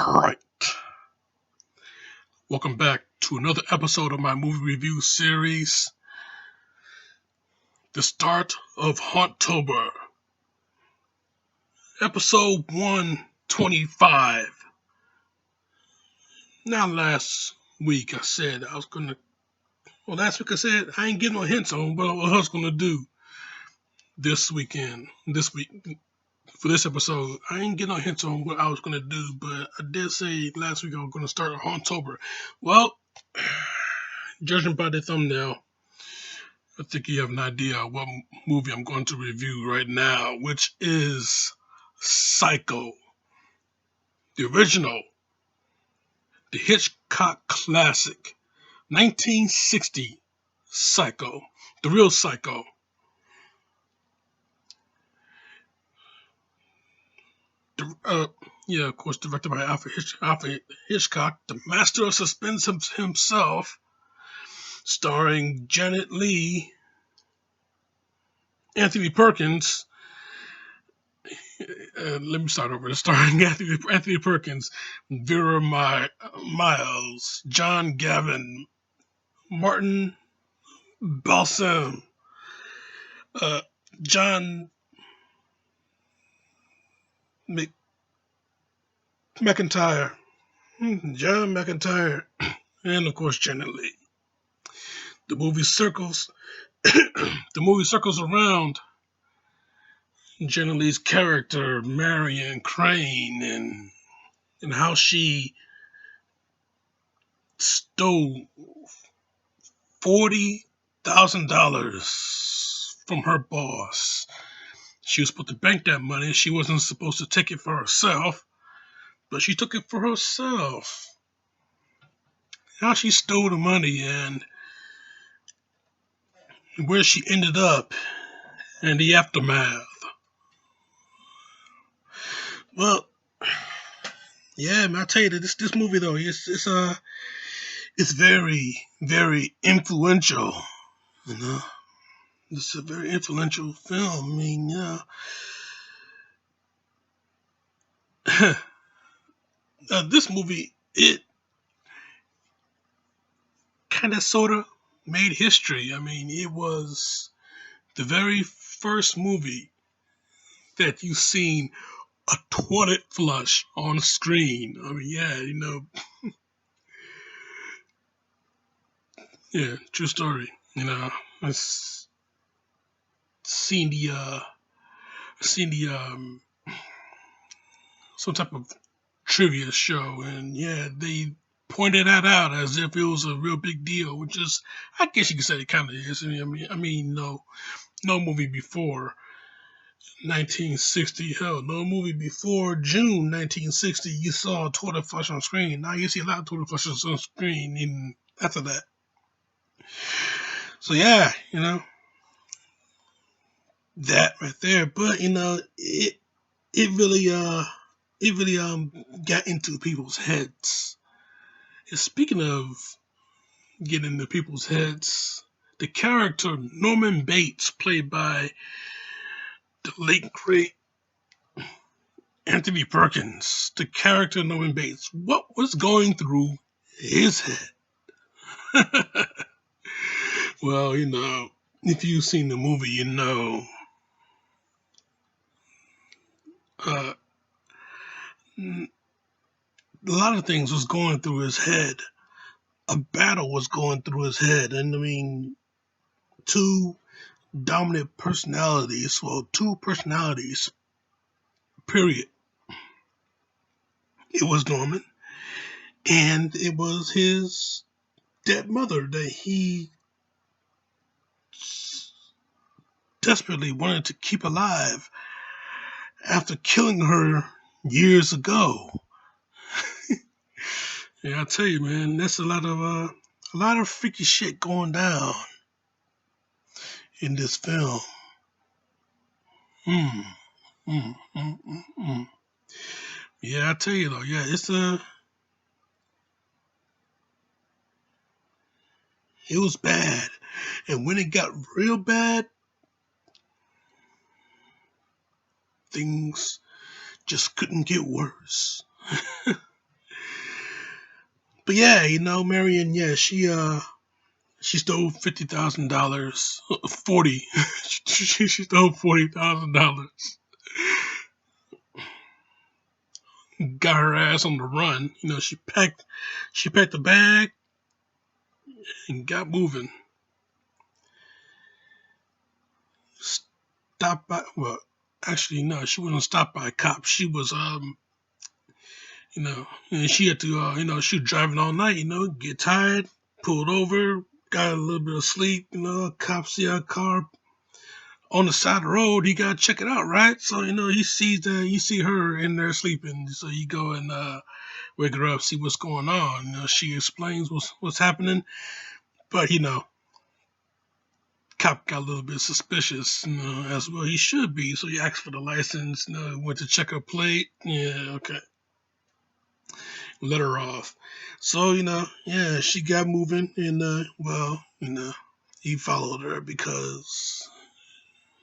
Alright, welcome back to another episode of my movie review series, the start of Hauntober, episode 125. Now last week I said I ain't getting no hints on what I was going to do this week. For this episode, I ain't getting no hints on what I was going to do, but I did say last week I was going to start Hauntober. Well, judging by the thumbnail, I think you have an idea of what movie I'm going to review right now, which is Psycho, the original, the Hitchcock classic, 1960 Psycho, the real Psycho. Of course, directed by Alfred Hitchcock, the master of suspense himself, starring Janet Leigh, Anthony Perkins. Let me start over. Starring Anthony Perkins, Vera Miles, John Gavin, Martin Balsam, John McIntyre, and of course Janet Leigh. The movie circles around Janet Leigh's character, Marion Crane, and how she stole $40,000 from her boss. She was supposed to bank that money. She wasn't supposed to take it for herself, but she took it for herself. How she stole the money and where she ended up and the aftermath. Well, yeah, man, I tell you that this movie though, it's very, very influential. You know, it's a very influential film. I mean, this movie, it kind of sort of made history. I mean, it was the very first movie that you've seen a toilet flush on screen. I mean, yeah, true story. I've seen some type of trivia show, and yeah, they pointed that out as if it was a real big deal, which is, I guess you could say it kind of is. No movie before 1960, hell, no movie before June 1960, you saw a toilet flush on screen. Now you see a lot of toilet flushes on screen, and after that. So yeah, that right there. But it really got into people's heads. And speaking of getting into people's heads, the character Norman Bates, played by the late great Anthony Perkins, the character Norman Bates, what was going through his head? Well, if you've seen the movie, a lot of things was going through his head. A battle was going through his head. And I mean, two personalities, period. It was Norman, and it was his dead mother that he desperately wanted to keep alive after killing her years ago. Yeah, I tell you, man, that's a lot of freaky shit going down in this film. Yeah, I tell you though, yeah, it was bad, and when it got real bad, things just couldn't get worse. But yeah, Marion, yeah, she stole $50,000, 40. She stole $40,000. Got her ass on the run. She packed the bag and got moving. Stopped by, well, actually no, she wasn't stopped by a cop. She was and she had to she was driving all night. Get tired, pulled over, got a little bit of sleep. Cop see her car on the side of the road. He got to check it out, right? So he sees that you see her in there sleeping. So you go and wake her up, see what's going on. She explains what's happening, but cop got a little bit suspicious, as well he should be. So he asked for the license, went to check her plate. Yeah, okay. Let her off. So, yeah, she got moving and he followed her because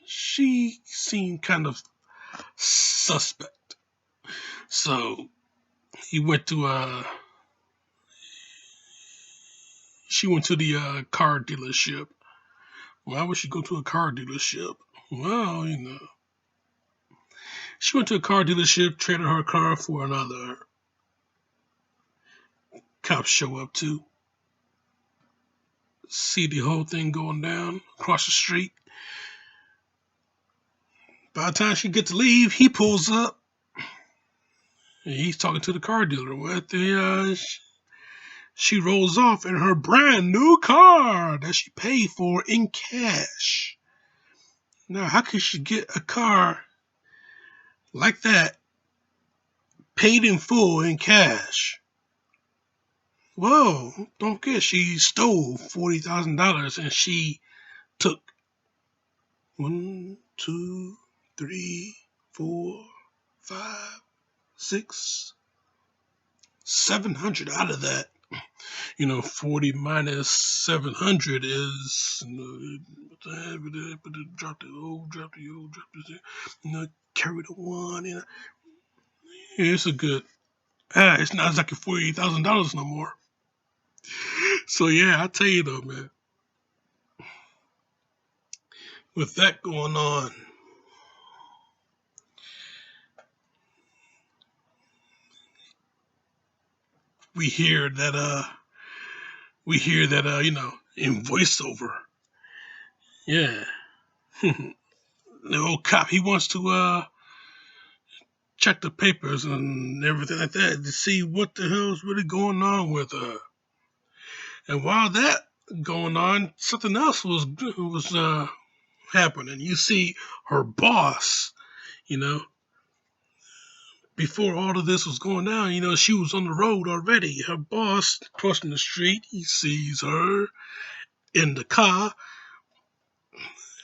she seemed kind of suspect. So he went to she went to the car dealership. Why would she go to a car dealership? Well, she went to a car dealership, traded her car for another. Cops show up too. See the whole thing going down across the street. By the time she gets to leave, he pulls up and he's talking to the car dealer. She rolls off in her brand new car that she paid for in cash. Now, how could she get a car like that paid in full in cash? Whoa, don't forget, she stole $40,000 and she took 1, 2, 3, 4, 5, 6, 700 out of that. 40 minus 700 is, drop the O, drop the, carry the one, Yeah, it's a good, it's not exactly $48,000 no more. So yeah, I tell you though, man, with that going on, we hear that, in voiceover, yeah, the old cop, he wants to, check the papers and everything like that to see what the hell's really going on with her. And while that going on, something else was happening. You see, her boss, you know, before all of this was going down, she was on the road already. Her boss crossing the street, he sees her in the car,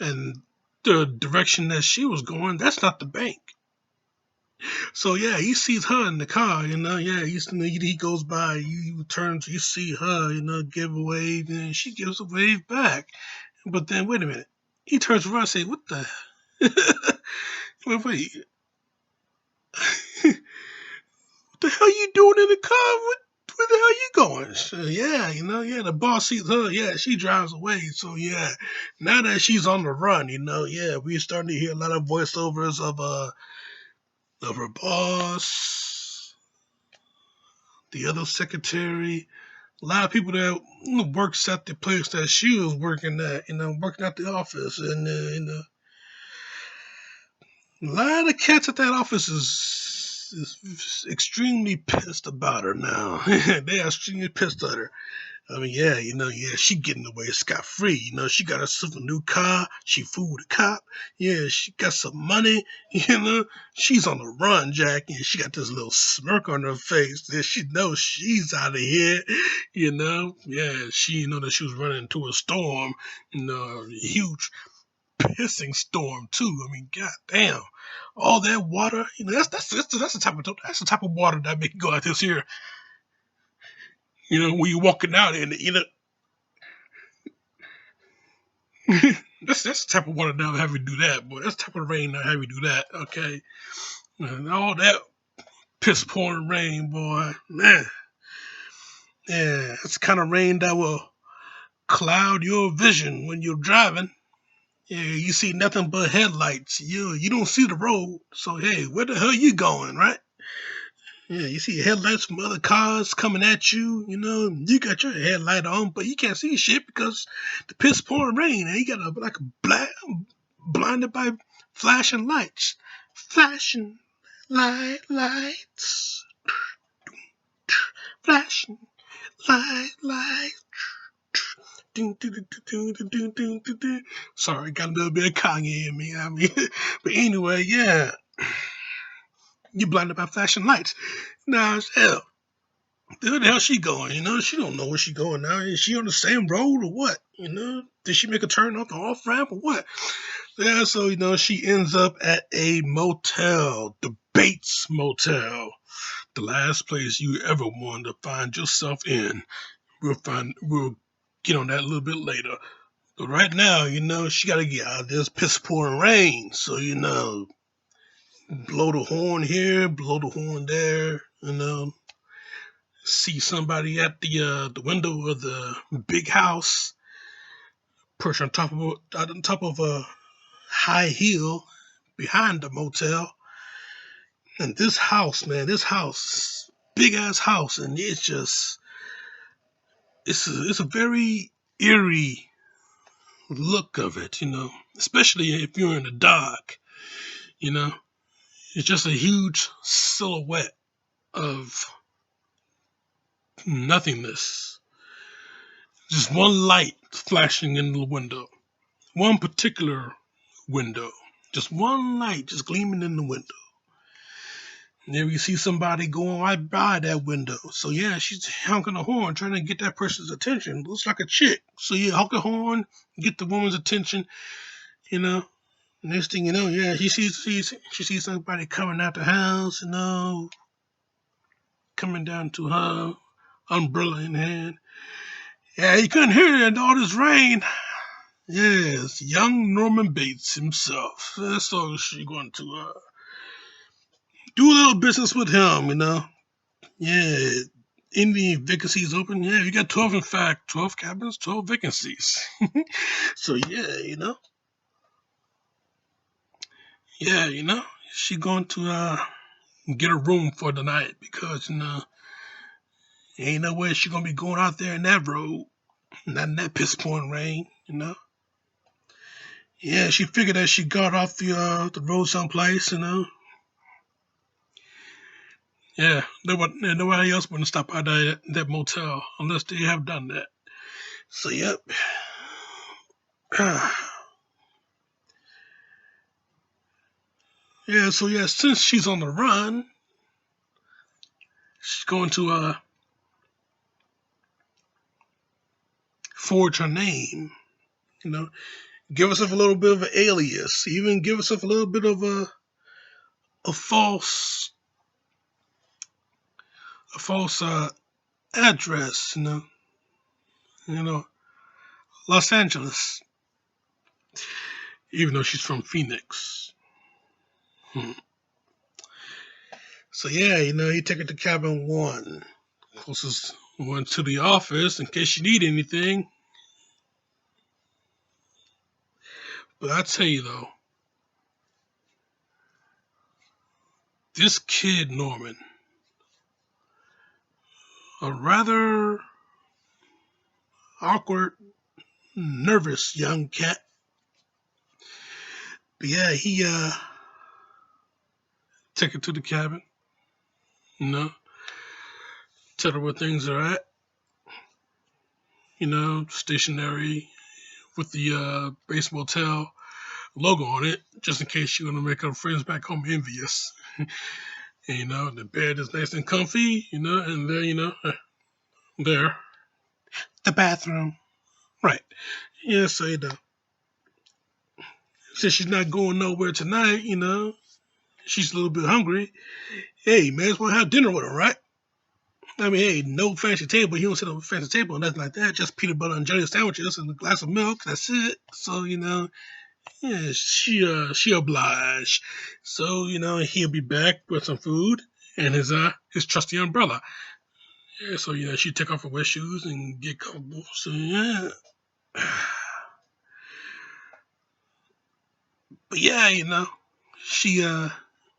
and the direction that she was going, that's not the bank. So yeah, he sees her in the car, yeah, he goes by, he turns, you see her, give a wave, and she gives a wave back. But then, wait a minute, he turns around and says, what the, wait, what the hell you doing in the car? Where the hell you going? So, yeah, the boss sees her, yeah, she drives away. So yeah, now that she's on the run, yeah, we're starting to hear a lot of voiceovers of her boss, the other secretary, a lot of people that works at the place that she was working at, working at the office, and a lot of cats at that office is extremely pissed about her now. They are extremely pissed at her. I mean, yeah, she getting away scot free. She got herself a new car. She fooled a cop. Yeah, she got some money. She's on the run, Jack, and she got this little smirk on her face. That she knows she's out of here. Yeah, she that she was running into a storm. A huge pissing storm too. I mean, god damn, all that water. That's the type of water that make you go out this here. When you're walking out in it, that's the type of water that will have you do that, boy. That's the type of rain that have you do that, okay? And all that piss pouring rain, boy, man. Yeah, it's the kind of rain that will cloud your vision when you're driving. Yeah, you see nothing but headlights. You don't see the road. So hey, where the hell you going, right? Yeah, you see headlights from other cars coming at you. You got your headlight on, but you can't see shit because the piss pouring rain, and you got like blinded by flashing lights, flashing lights, flashing lights. Sorry, got a little bit of Kanye in me. But anyway, yeah, you blinded by flashing lights. Now, hell, where the hell she going? She don't know where she going now. Is she on the same road or what? Did she make a turn off the off ramp or what? Yeah, so she ends up at a motel, the Bates Motel, the last place you ever wanted to find yourself in. We'll get on that a little bit later. But right now, she got to get out of this piss pouring rain. So blow the horn here, blow the horn there. See somebody at the window of the big house, perched on top of a high hill behind the motel. And this house, man, big ass house, and it's a very eerie look of it, especially if you're in the dark, you know. It's just a huge silhouette of nothingness. Just one light flashing in the window. One particular window. Just one light just gleaming in the window. And then you see somebody going right by that window. So yeah, she's honking the horn, trying to get that person's attention. Looks like a chick. So you honk the horn, get the woman's attention, you know. Next thing you know, yeah, she sees somebody coming out the house, coming down to her, umbrella in hand. Yeah, you couldn't hear it in all this rain. Yes, young Norman Bates himself. So she going to do a little business with him. Yeah, any vacancies open? Yeah, you got 12, in fact. 12 cabins, 12 vacancies. So yeah, she going to get a room for the night because, ain't no way she going to be going out there in that road, not in that piss pouring rain. Yeah, she figured that she got off the road someplace. Yeah, nobody else wouldn't stop by that motel unless they have done that. So, yep. Yeah, so yeah, since she's on the run, she's going to forge her name, you know, give herself a little bit of an alias, even give herself a little bit of a false address, you know, Los Angeles, even though she's from Phoenix. Hmm. So yeah, you take her to cabin one, closest one to the office in case you need anything. But I tell you though, this kid Norman, a rather awkward, nervous young cat. But yeah, he took her to the cabin, you know, tell her where things are at, stationary with the Base Motel logo on it, just in case you want to make her friends back home envious. And, the bed is nice and comfy, and there, there, the bathroom, right? Yeah, so since she's not going nowhere tonight, she's a little bit hungry. Hey, may as well have dinner with her, right? I mean, hey, no fancy table. You don't sit on a fancy table, nothing like that. Just peanut butter and jelly sandwiches and a glass of milk. That's it. So yeah, she obliged. So he'll be back with some food and his trusty umbrella. Yeah, so she take off her wet shoes and get comfortable. So yeah, but yeah, she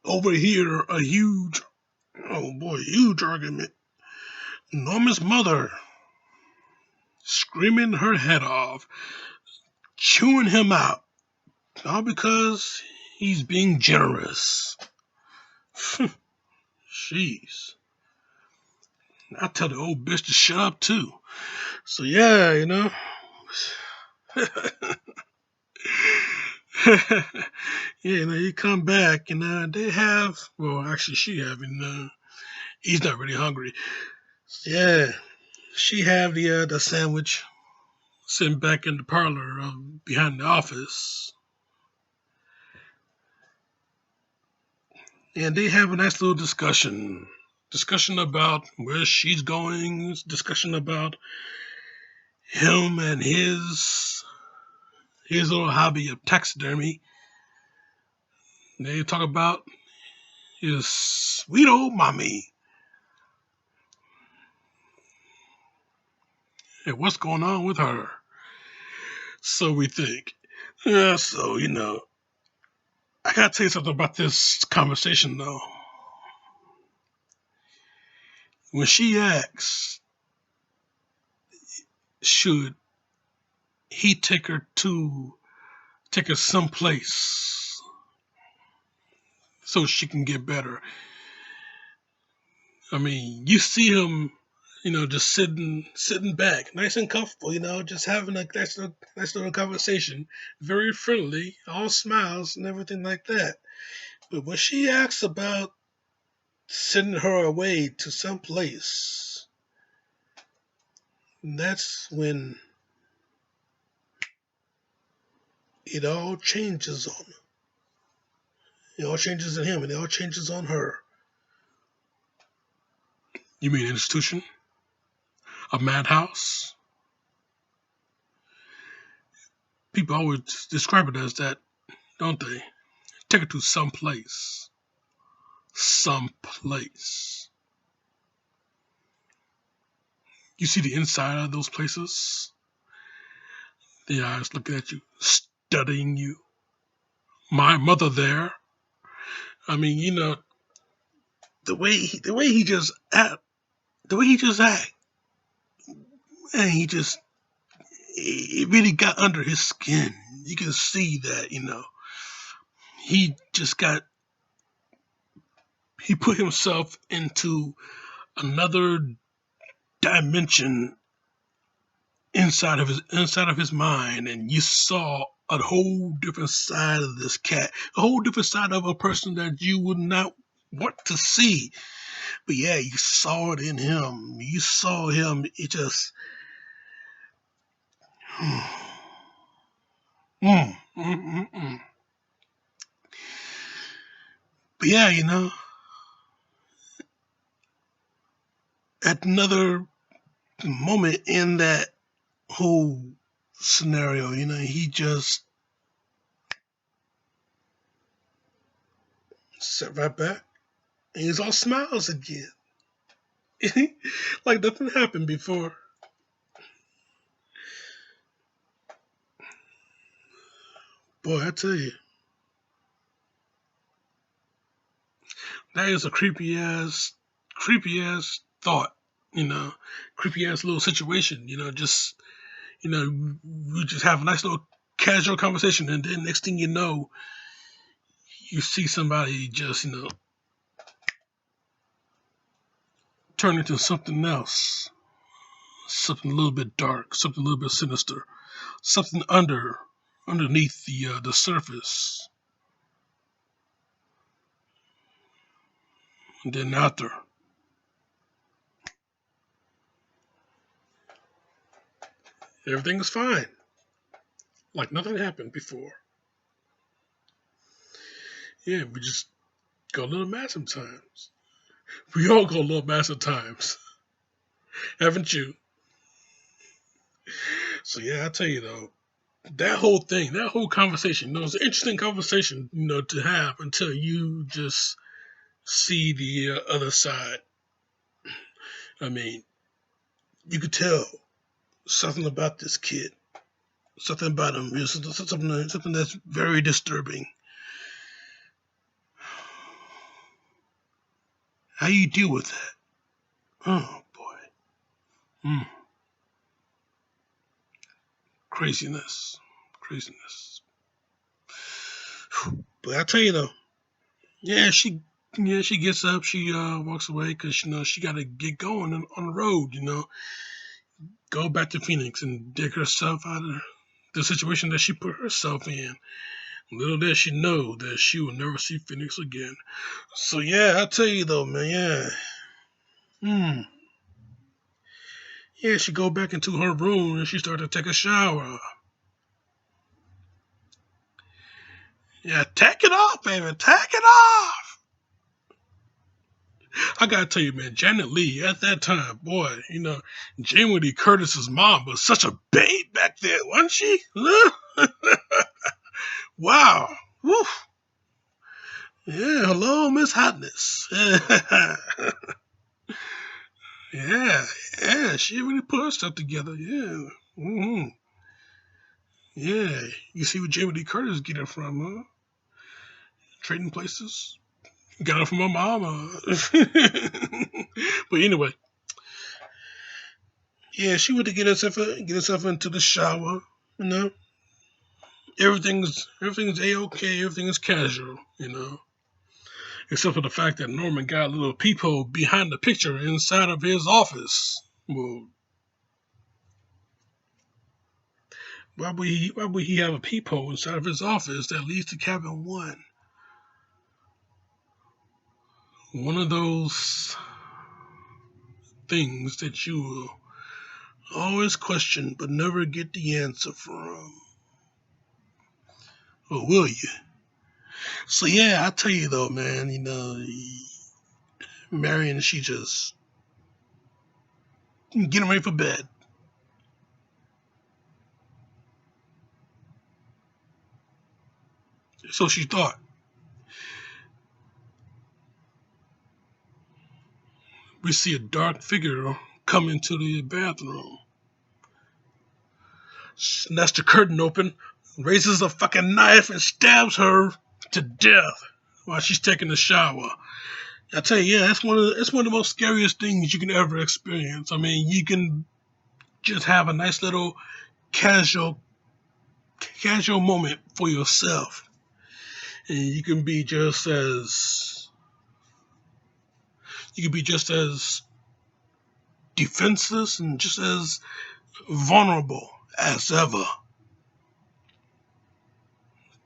overhear a huge, oh boy, huge argument. Norman's mother screaming her head off, chewing him out, all because he's being generous. Jeez. I tell the old bitch to shut up too. So yeah, yeah, he come back and they have, well, actually she having, he's not really hungry. Yeah, she have the sandwich sitting back in the parlor behind the office, and they have a nice little discussion about where she's going, discussion about him and his little hobby of taxidermy. They talk about his sweet old mommy and what's going on with her. So we think. Yeah, so, I gotta tell you something about this conversation though. When she asks, should he take her someplace so she can get better? I mean, you see him, just sitting back, nice and comfortable, just having a nice little conversation, very friendly, all smiles and everything like that. But when she asks about sending her away to some place, that's when it all changes on her. It all changes in him and it all changes on her. You mean an institution? A madhouse? People always describe it as that, don't they? Take her to some place. Some place. You see the inside of those places? The eyes looking at you, studying you. My mother there. I mean, the way he just act, and it really got under his skin. You can see that, he just he put himself into another dimension inside of his mind, and you saw a whole different side of this cat, a whole different side of a person that you would not want to see. But yeah, you saw it in him. You saw him. It just, mm, mm, mm, mm. But yeah, at another moment in that whole scenario, he just sat right back and he's all smiles again. Like nothing happened before. Boy, I tell you, that is a creepy ass thought, you know, creepy ass little situation, we just have a nice little casual conversation, and then next thing you know, you see somebody just, turn into something else, something a little bit dark, something a little bit sinister, something underneath the surface, and then after, everything is fine, like nothing happened before. Yeah, we just go a little mad sometimes. We all go a little mad sometimes, haven't you? So yeah, I tell you though, that whole conversation, it's an interesting conversation, to have until you just see the other side. I mean, you could tell something about this kid, something about him, something that's very disturbing. How you deal with that? Oh boy, mm, craziness, craziness. But I tell you though, yeah, she gets up, she walks away because she got to get going on the road. Go back to Phoenix and dig herself out of the situation that she put herself in. Little did she know that she will never see Phoenix again. So yeah, I tell you though, man, yeah. Yeah, she go back into her room and she started to take a shower. Yeah, take it off, baby, take it off. I gotta tell you, man, Janet Leigh at that time, boy, Jamie Lee Curtis's mom was such a babe back then, wasn't she? Wow. Woof. Yeah, hello, Miss Hotness. Yeah, yeah, she really put her stuff together. Yeah. Yeah. You see where Jamie Lee Curtis get it from, huh? Trading places. Got it from my mama. But anyway, yeah, she went to get herself into the shower. You know, everything's a-okay. Everything is casual. Except for the fact that Norman got a little peephole behind the picture inside of his office. Well, why would he have a peephole inside of his office that leads to cabin one? One of those things that you will always question but never get the answer from. Or will you? So yeah, I tell you though, man, Marion, she just getting ready for bed. So she thought. We see a dark figure come into the bathroom. Snaps the curtain open, raises a fucking knife and stabs her to death while she's taking a shower. I tell you, yeah, that's one of the most scariest things you can ever experience. I mean, you can just have a nice little casual casual moment for yourself, and you can be just as defenseless and just as vulnerable as ever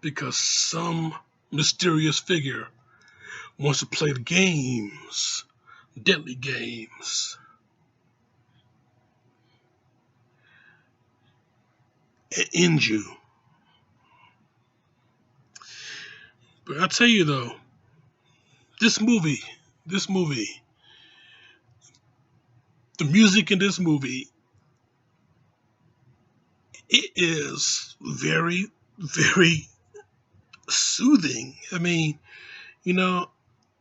because some mysterious figure wants to play the games, deadly games, and end you. But I tell you though, this movie, this movie, the music in this movie, it is very, very soothing. I mean, you know,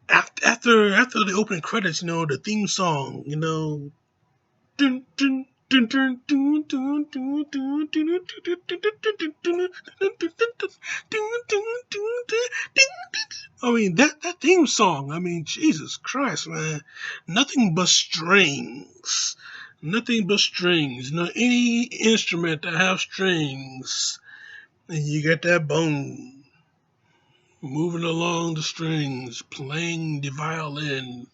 after the opening credits, the theme song, dun, dun, dun, dun, dun, dun, dun, dun, dun, I mean that theme song. I mean, Jesus Christ, man, nothing but strings, nothing but strings. Any instrument that has strings, and you get that bone moving along the strings, playing the violin,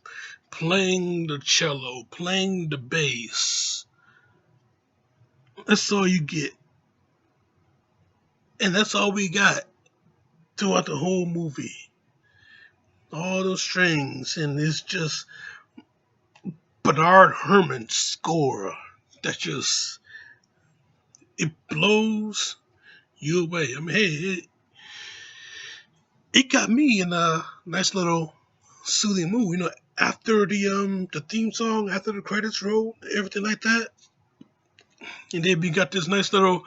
playing the cello, playing the bass. That's all you get. And that's all we got throughout the whole movie. All those strings, and it's just Bernard Herrmann's score that just it blows you away. I mean, hey, it got me in a nice little soothing mood. After the theme song, after the credits roll, everything like that, and then we got this nice little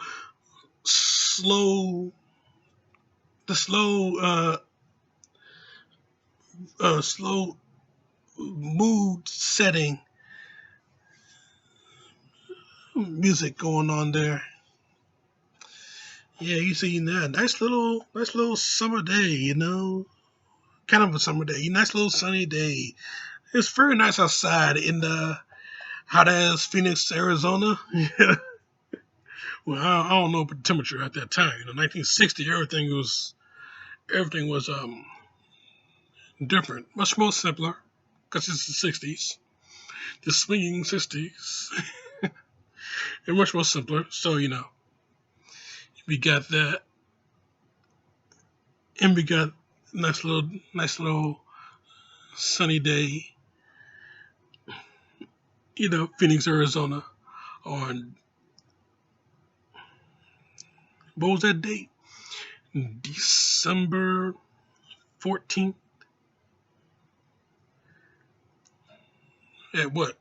slow, the slow mood setting music going on there. Yeah, you see that nice little summer day, kind of a summer day, nice little sunny day. It's very nice outside in the hot ass Phoenix, Arizona. Well, I don't know about the temperature at that time. 1960, everything was different, much more simpler, because it's the '60s, the swinging '60s, and much more simpler. So we got that, and we got nice little sunny day, Phoenix, Arizona, on what was that date? December 14th at what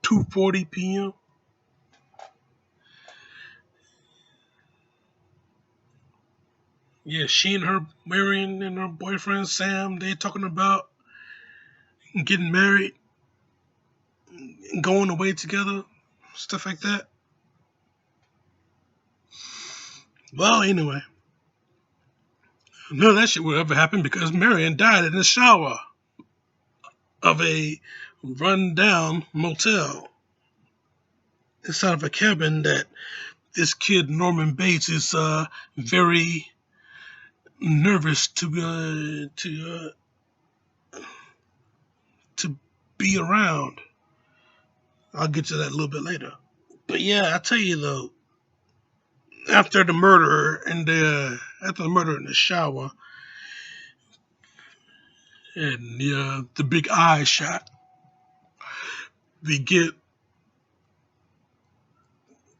2:40 p.m. Yeah, she and her Marion and her boyfriend Sam, they talking about getting married and going away together, stuff like that. Well, anyway, none of that shit would ever happen because Marion died in the shower of a run-down motel inside of a cabin that this kid Norman Bates is very nervous to be around. I'll get to that a little bit later. But yeah, I tell you though, after the murder in the shower and the big eye shot, we get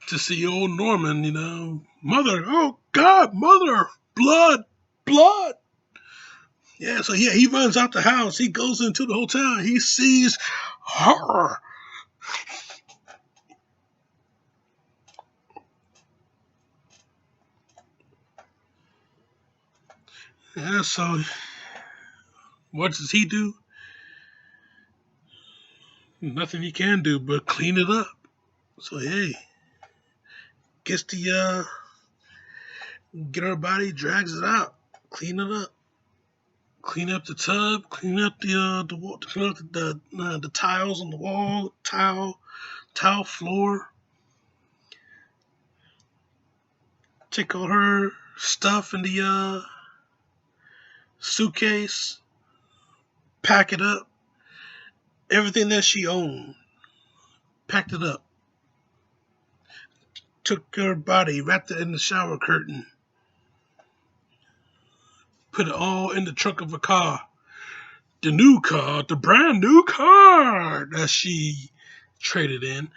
to see old Norman. Mother, oh God, mother, blood, blood. Yeah, so yeah, he runs out the house. He goes into the hotel. He sees horror. Yeah, so what does he do? Nothing he can do but clean it up. So hey, gets the get her body, drags it out, clean it up, clean up the tub, clean up clean up the tiles on the wall, tile floor, take all her stuff in the suitcase, pack it up, everything that she owned, packed it up, took her body, wrapped it in the shower curtain, put it all in the trunk of a car. The new car, the brand new car that she traded in.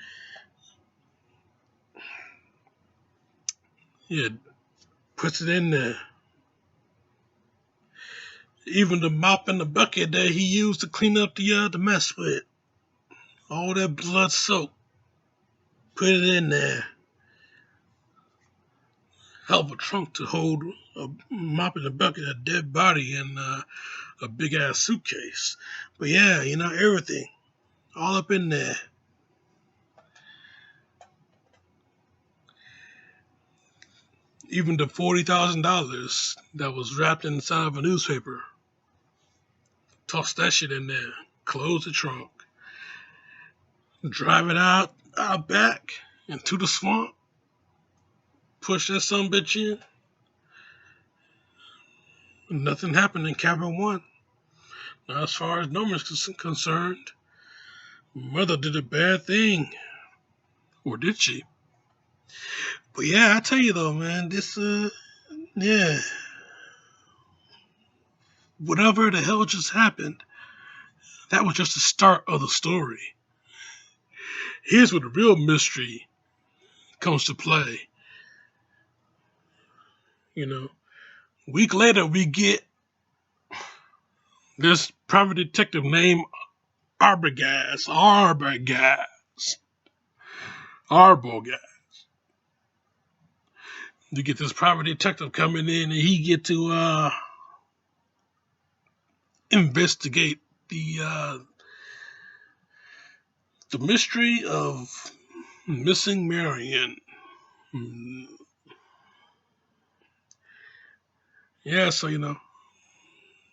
Yeah, puts it in there. Even the mop and the bucket that he used to clean up the mess with. All that blood soap. Put it in there. Hell of a trunk to hold a mop and a bucket, a dead body, and a big ass suitcase. But yeah, everything. All up in there. Even the $40,000 that was wrapped inside of a newspaper. Toss that shit in there. Close the trunk. Drive it out back into the swamp. Push that sumbitch in. Nothing happened in cabin 1. Now, as far as Norman's concerned, mother did a bad thing. Or did she? But yeah, I tell you though, man, this yeah. Whatever the hell just happened, that was just the start of the story. Here's where the real mystery comes to play. Week later we get this private detective named Arbogast. You get this private detective coming in and he get to investigate the mystery of Missing Marion. Hmm. Yeah, so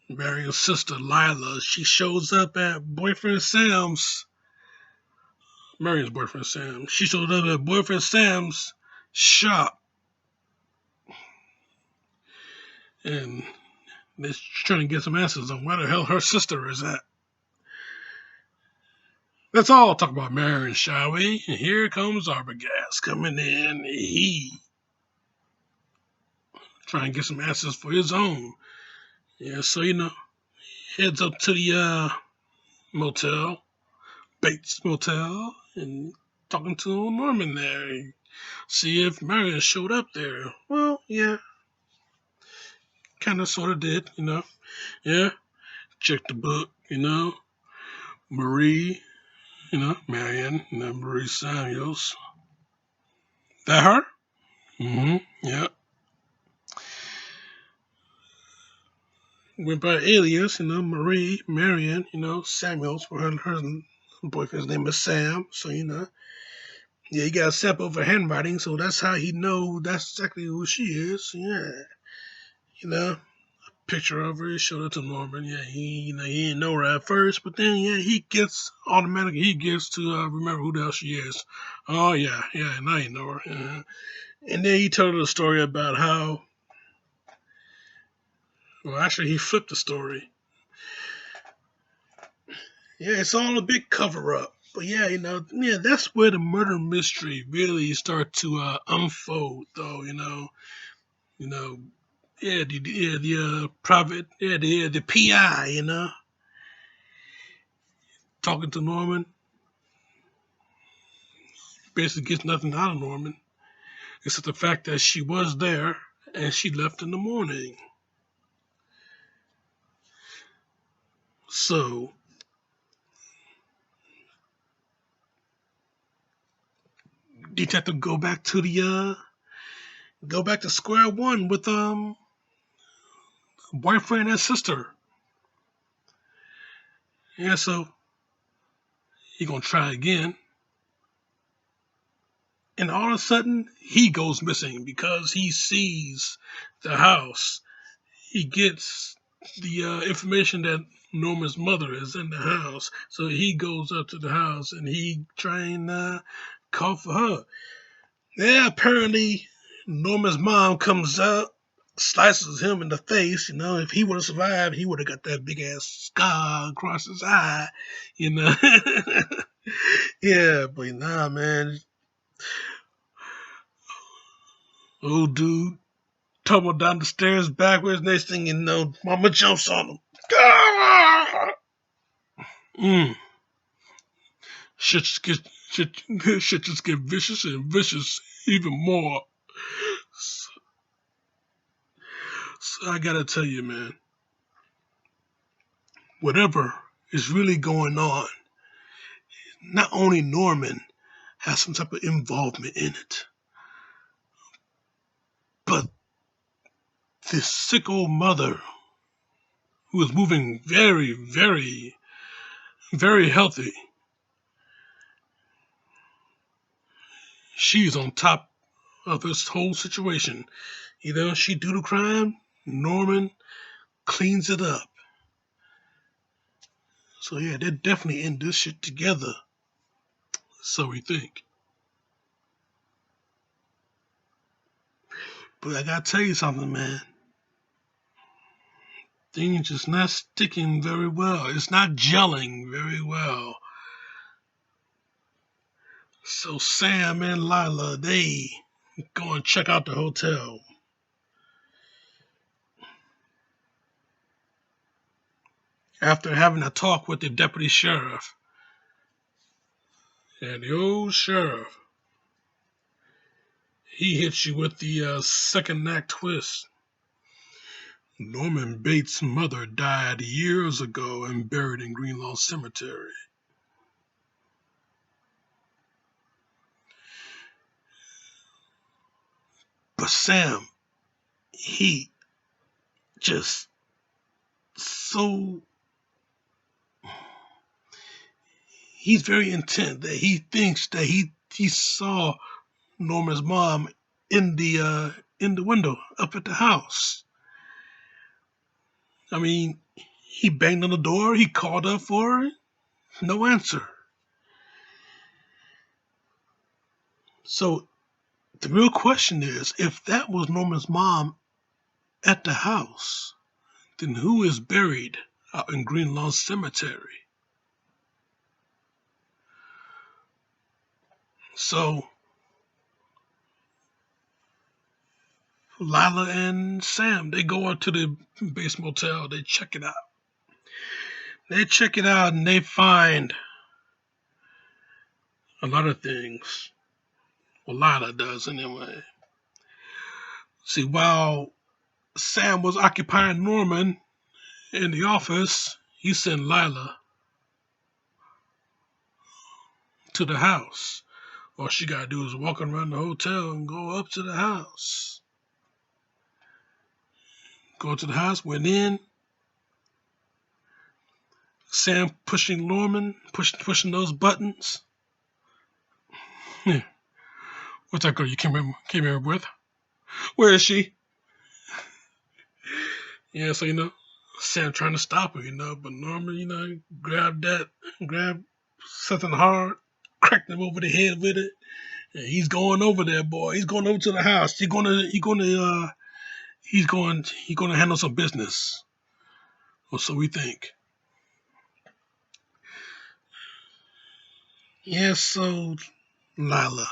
Marion's sister Lila, she shows up at boyfriend Sam's. Marion's boyfriend Sam. She shows up at boyfriend Sam's shop, and they're trying to get some answers on where the hell her sister is at. Let's all talk about Marion, shall we? And here comes Arbogast coming in. He trying to get some answers for his own. Yeah, so heads up to the motel, Bates Motel, and talking to Norman there. See if Marion showed up there. Well, yeah, kind of sort of did. Yeah, check the book, Marie, Marion, Marie Samuels. That her? Mm-hmm. Yeah. Went by alias, Marie, Marion, Samuels, for her boyfriend's name is Sam. So, yeah, he got a sample of her handwriting, so that's how he know that's exactly who she is. Yeah, you know, picture of her, he showed it to Norman. Yeah, he didn't know her at first, but then yeah, he gets to remember who the hell she is. Oh yeah, now you know her. Yeah. And then he told her the story about how, well, actually he flipped the story. Yeah, it's all a big cover up. But yeah, that's where the murder mystery really starts to unfold, though. You know, yeah, the private, the PI, talking to Norman, basically gets nothing out of Norman except the fact that she was there and she left in the morning. So detective go back to square one with boyfriend and sister. Yeah, so he gonna try again. And all of a sudden, he goes missing because he sees the house. He gets the information that Norman's mother is in the house. So he goes up to the house and he try and call for her. Yeah, apparently Norman's mom comes out, slices him in the face. If he would have survived, he would have got that big ass scar across his eye. You know. Yeah, but nah, man. Old dude tumbled down the stairs backwards. Next thing you know, Mama jumps on him. Ah! Mm. Shit just get shit, shit just get vicious and vicious even more. So I gotta tell you, man, whatever is really going on, not only Norman has some type of involvement in it, but this sick old mother who is moving very, very, very healthy, she's on top of this whole situation. She do the crime, Norman cleans it up. So yeah, they're definitely in this shit together. So we think. But I gotta tell you something, man. Things just not sticking very well. It's not gelling very well. So Sam and Lila, they go and check out the hotel. After having a talk with the deputy sheriff. And the old sheriff, he hits you with the second act twist. Norman Bates' mother died years ago and buried in Greenlawn Cemetery. But Sam, he just so he's very intent that he thinks that he saw Norman's mom in the window up at the house. I mean, he banged on the door. He called up for her. No answer. So the real question is, if that was Norman's mom at the house, then who is buried out in Green Lawn Cemetery? So Lila and Sam, they go out to the base motel. They check it out. They check it out and they find a lot of things. Well, Lila does anyway. See, while Sam was occupying Norman in the office, he sent Lila to the house. All she gotta do is walk around the hotel and go up to the house. Go to the house, went in. Sam pushing Norman, pushing those buttons. Yeah. What's that girl you came here with? Where is she? Yeah, so Sam trying to stop her, but Norman, grabbed something hard, cracked him over the head with it. And he's going over there, boy. He's going over to the house. He's gonna handle some business. Or so we think. Yeah, so Lila.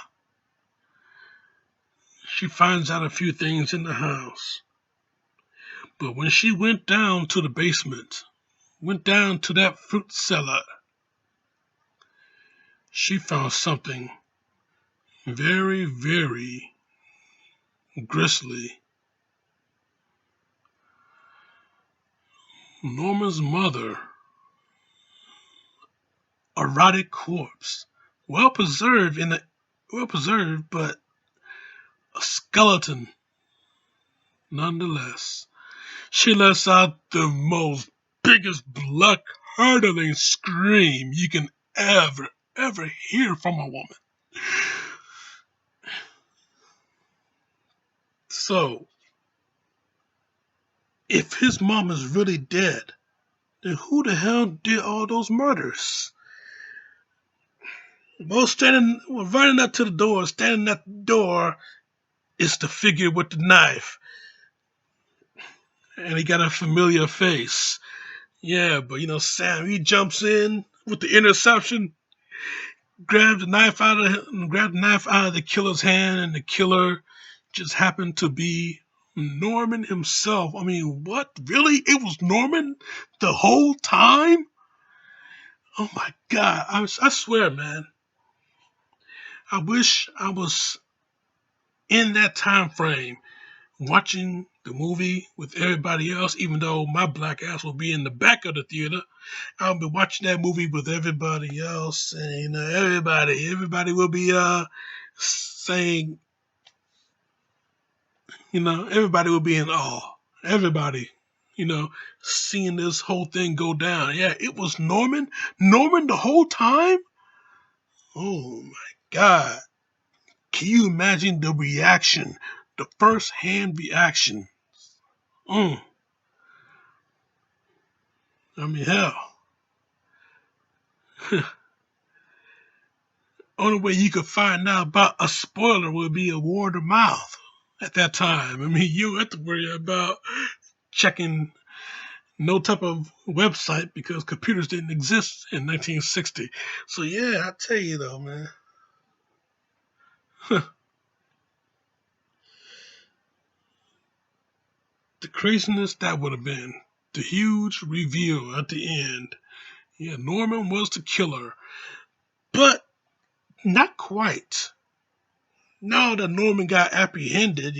She finds out a few things in the house. But when she went down to the basement, went down to that fruit cellar, she found something very, very grisly. Norman's mother, a rotted corpse, well preserved, but a skeleton nonetheless. She lets out the most biggest blood-curdling scream you can ever hear from a woman. So, if his mom is really dead, then who the hell did all those murders? Running up to the door, standing at the door, is the figure with the knife. And he got a familiar face. Yeah, but Sam, he jumps in with the interception, grabbed the knife out of the killer's hand, and the killer just happened to be Norman himself. I mean, what? Really? It was Norman the whole time? Oh my God. I swear, man. I wish I was in that time frame watching the movie with everybody else, even though my black ass will be in the back of the theater. I'll be watching that movie with everybody else, and everybody will be saying, everybody will be in awe. Everybody, seeing this whole thing go down. Yeah, it was Norman the whole time. Oh my God. Can you imagine the reaction, the first-hand reaction? I mean, hell. Only way you could find out about a spoiler would be a word of mouth at that time. I mean, you have to worry about checking no type of website because computers didn't exist in 1960. So yeah, I tell you though, man. The craziness that would have been. The huge reveal at the end. Yeah, Norman was the killer. But not quite. Now that Norman got apprehended,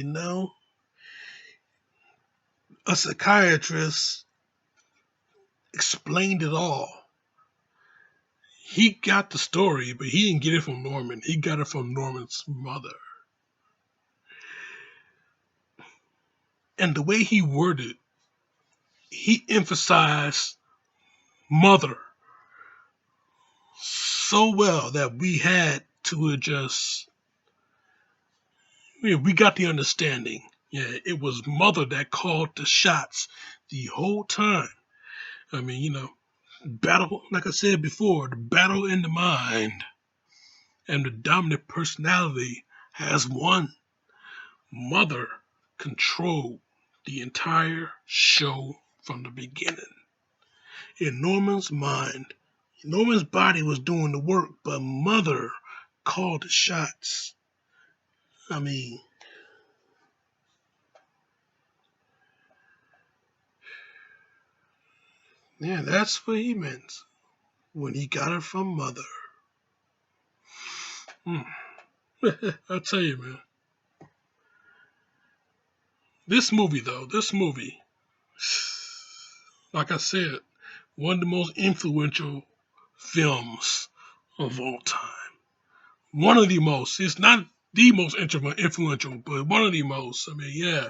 a psychiatrist explained it all. He got the story, but he didn't get it from Norman. He got it from Norman's mother. And the way he worded, he emphasized mother so well that we had to it just, we got the understanding. Yeah, it was Mother that called the shots the whole time. I mean, battle, like I said before, the battle in the mind and the dominant personality has won. Mother controlled the entire show from the beginning. In Norman's mind, Norman's body was doing the work, but Mother called the shots. I mean, yeah, that's what he meant when he got it from Mother. Hmm. I tell you, man. This movie, like I said, one of the most influential films of all time. One of the most. It's not the most influential, but one of the most. I mean, yeah,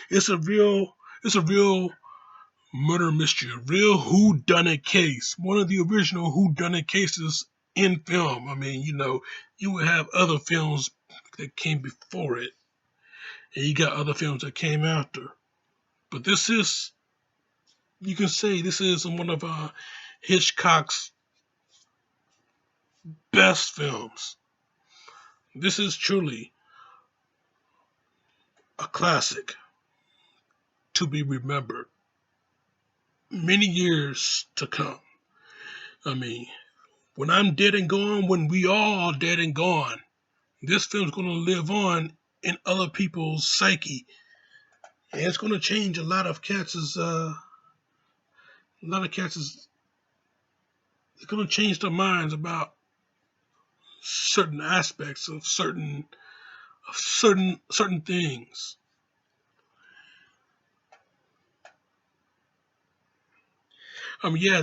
it's a real murder mystery, a real whodunit case. One of the original whodunit cases in film. I mean, you would have other films that came before it, and you got other films that came after. But you can say this is one of Hitchcock's best films. This is truly a classic to be remembered many years to come. I mean, when I'm dead and gone, when we all are dead and gone, this film's going to live on in other people's psyche, and it's going to change a lot of cats' it's going to change their minds about certain aspects of certain things. Yeah,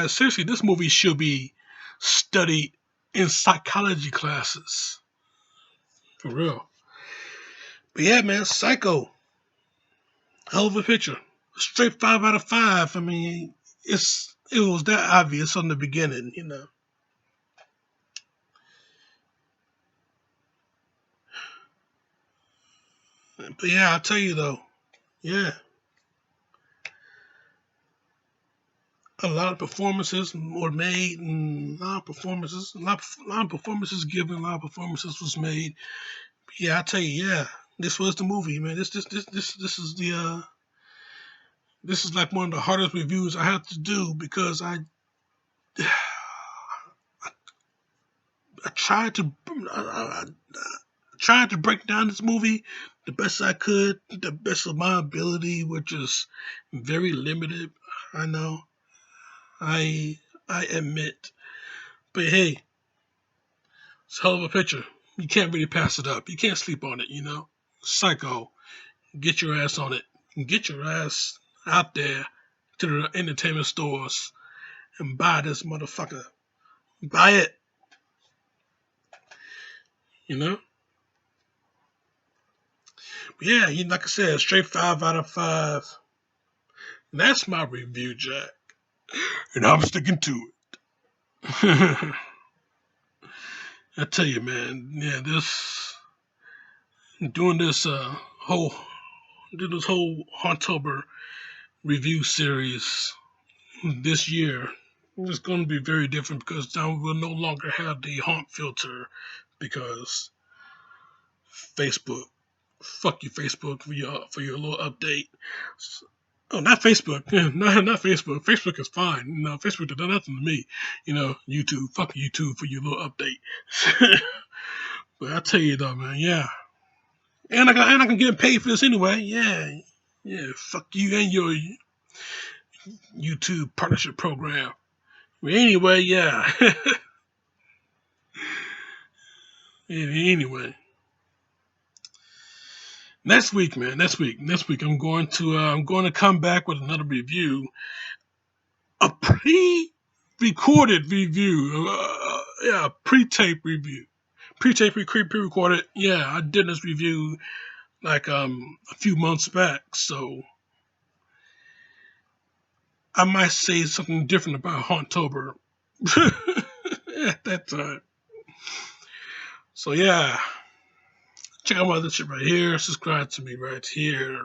seriously, this movie should be studied in psychology classes. For real. But yeah, man, Psycho, hell of a picture. Straight 5 out of 5. I mean, it was that obvious from the beginning. But yeah, I'll tell you though, yeah, a lot of performances were made, and a lot of performances given, a lot of performances was made. But yeah, I'll tell you, yeah, this was the movie, man. This is like one of the hardest reviews I have to do because I tried to I tried to break down this movie the best I could, the best of my ability, which is very limited. I know. I admit. But hey, it's a hell of a picture. You can't really pass it up. You can't sleep on it. Psycho. Get your ass on it. Get your ass out there to the entertainment stores and buy this motherfucker. Buy it. You know? But yeah, like I said, straight 5 out of 5. That's my review, Jack. And I'm sticking to it. I tell you, man, yeah, doing this whole this whole Hauntober review series this year is going to be very different because now we'll no longer have the haunt filter because Facebook. Fuck you, Facebook, for your little update. Oh, not Facebook. Yeah, not Facebook. Facebook is fine. No, Facebook does nothing to me. YouTube. Fuck YouTube for your little update. But I tell you though, man, yeah. And I can get paid for this anyway. Yeah. Yeah. Fuck you and your YouTube partnership program. But anyway, yeah. Anyway, next week, man. Next week, I'm going to come back with another review, a pre-recorded review, yeah, pre-tape review, pre-recorded. Yeah, I did this review like a few months back, so I might say something different about Hauntober at that time. So yeah, check out my other shit right here. Subscribe to me right here.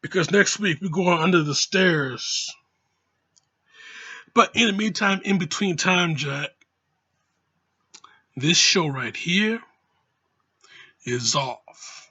Because next week we're going under the stairs. But in the meantime, in between time, Jack, this show right here is off.